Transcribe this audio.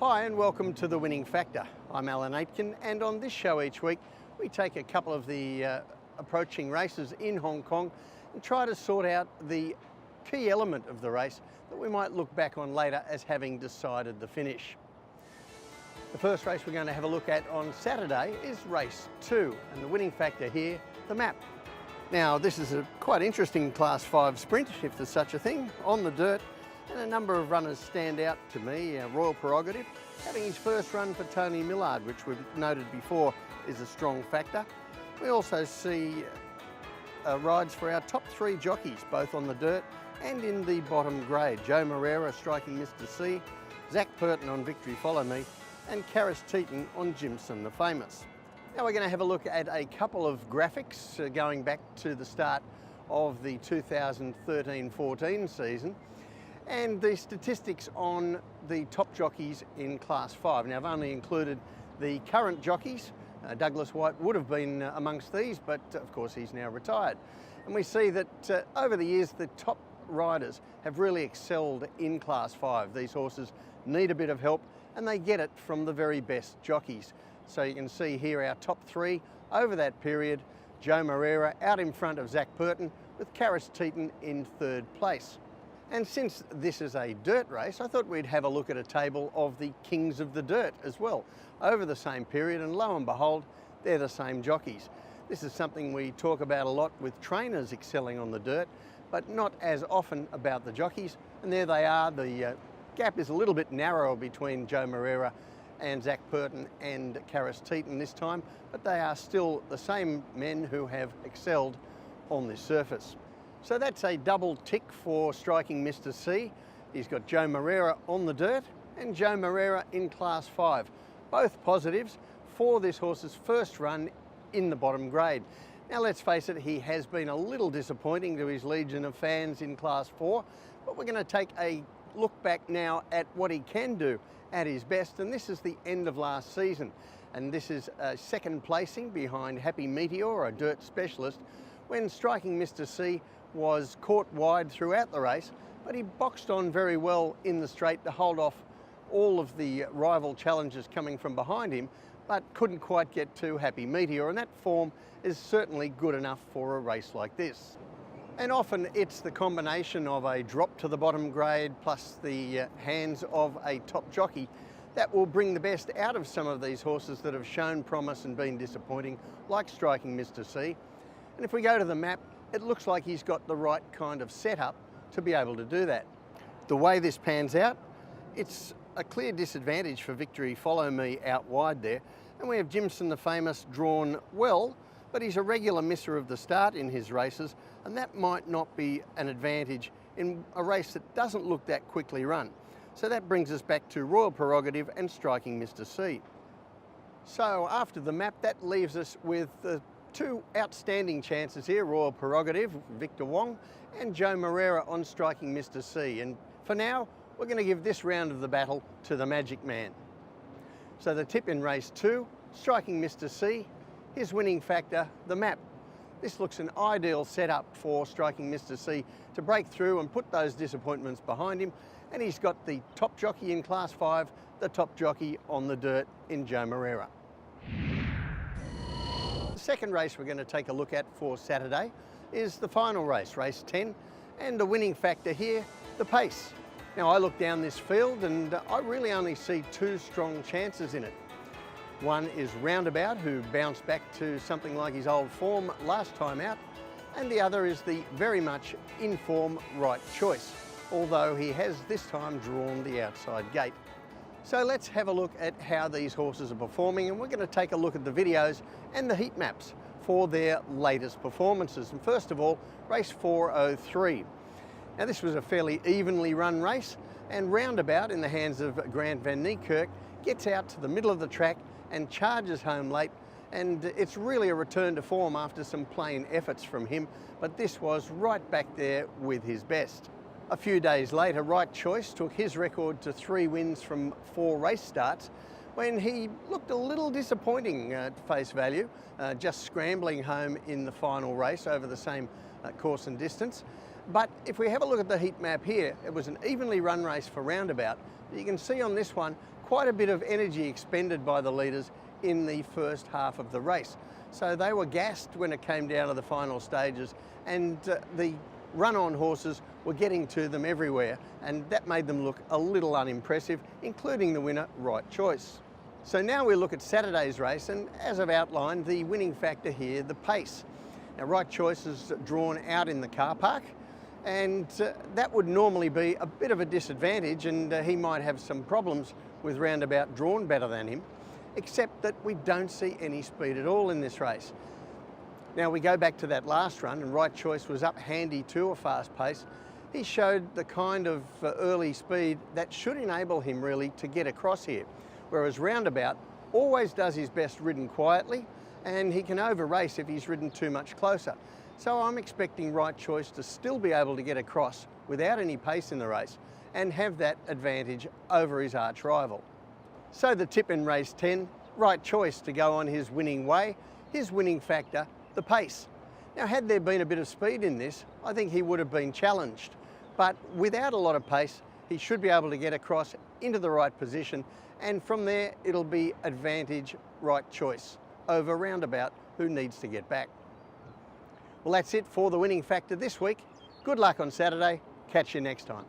Hi and welcome to The Winning Factor. I'm Aitken, and on this show each week we take a couple of the approaching races in Hong Kong and try to sort out the key element of the race that we might look back on later as having decided the finish. The first race we're going to have a look at on Saturday is race 2, and the winning factor here, the map. Now this is a quite interesting Class 5 sprint, if there's such a thing, on the dirt. And a number of runners stand out to me. Royal Prerogative, having his first run for Tony Millard, which we've noted before is a strong factor. We also see rides for our top 3 jockeys, both on the dirt and in the bottom grade. Joe Moreira striking Mr. C, Zach Purton on Victory Follow Me, and Karis Teeton on Jimson the Famous. Now we're going to have a look at a couple of graphics going back to the start of the 2013-14 season, and the statistics on the top jockeys in Class 5. Now I've only included the current jockeys. Douglas White would have been amongst these, but of course he's now retired. And we see that over the years the top riders have really excelled in Class 5. These horses need a bit of help and they get it from the very best jockeys. So you can see here our top 3 over that period. Joe Moreira out in front of Zach Purton with Karis Teeton in 3rd place. And since this is a dirt race, I thought we'd have a look at a table of the kings of the dirt as well over the same period, and lo and behold, they're the same jockeys. This is something we talk about a lot with trainers excelling on the dirt, but not as often about the jockeys. And there they are. The gap is a little bit narrower between Joe Moreira and Zach Purton and Karis Teeton this time, but they are still the same men who have excelled on this surface. So that's a double tick for striking Mr. C. He's got Joe Moreira on the dirt and Joe Moreira in Class 5. Both positives for this horse's first run in the bottom grade. Now let's face it, he has been a little disappointing to his legion of fans in Class 4, but we're going to take a look back now at what he can do at his best, and this is the end of last season. And this is a 2nd placing behind Happy Meteor, a dirt specialist, when striking Mr. C was caught wide throughout the race, but he boxed on very well in the straight to hold off all of the rival challengers coming from behind him, but couldn't quite get to Happy Meteor, and that form is certainly good enough for a race like this. And often it's the combination of a drop to the bottom grade plus the hands of a top jockey that will bring the best out of some of these horses that have shown promise and been disappointing, like striking Mr. C. And if we go to the map, it looks like he's got the right kind of setup to be able to do that. The way this pans out, it's a clear disadvantage for Victory Follow Me out wide there. And we have Jimson the Famous drawn well, but he's a regular misser of the start in his races, and that might not be an advantage in a race that doesn't look that quickly run. So that brings us back to Royal Prerogative and striking Mr. C. So after the map, that leaves us with the 2 outstanding chances here, Royal Prerogative, Victor Wong, and Joe Moreira on striking Mr. C. And for now, we're going to give this round of the battle to the Magic Man. So the tip in race 2, striking Mr. C, his winning factor, the map. This looks an ideal setup for striking Mr. C to break through and put those disappointments behind him. And he's got the top jockey in Class 5, the top jockey on the dirt in Joe Moreira. The second race we're going to take a look at for Saturday is the final race, race 10, and the winning factor here, the pace. Now I look down this field and I really only see 2 strong chances in it. One is Roundabout, who bounced back to something like his old form last time out, and the other is the very much in form Right Choice, although he has this time drawn the outside gate. So let's have a look at how these horses are performing, and we're going to take a look at the videos and the heat maps for their latest performances. And first of all, race 403. Now this was a fairly evenly run race, and Roundabout, in the hands of Grant van Niekerk, gets out to the middle of the track and charges home late, and it's really a return to form after some plain efforts from him, but this was right back there with his best. A few days later, Right Choice took his record to 3 wins from 4 race starts, when he looked a little disappointing at face value, just scrambling home in the final race over the same course and distance. But if we have a look at the heat map here, it was an evenly run race for Roundabout. You can see on this one quite a bit of energy expended by the leaders in the first half of the race. So they were gassed when it came down to the final stages, and the run-on horses were getting to them everywhere, and that made them look a little unimpressive, including the winner, Right Choice. So now we look at Saturday's race, and as I've outlined, the winning factor here, the pace. Now, Right Choice is drawn out in the car park, and that would normally be a bit of a disadvantage, and he might have some problems with Roundabout drawn better than him, except that we don't see any speed at all in this race. Now we go back to that last run, and Right Choice was up handy to a fast pace. He showed the kind of early speed that should enable him really to get across here, whereas Roundabout always does his best ridden quietly, and he can over-race if he's ridden too much closer. So I'm expecting Right Choice to still be able to get across without any pace in the race and have that advantage over his arch rival. So the tip in race 10, Right Choice to go on his winning way, his winning factor, the pace. Now, had there been a bit of speed in this, I think he would have been challenged. But without a lot of pace, he should be able to get across into the right position, and from there it'll be advantage Right Choice over Roundabout, who needs to get back. Well, that's it for the winning factor this week. Good luck on Saturday. Catch you next time.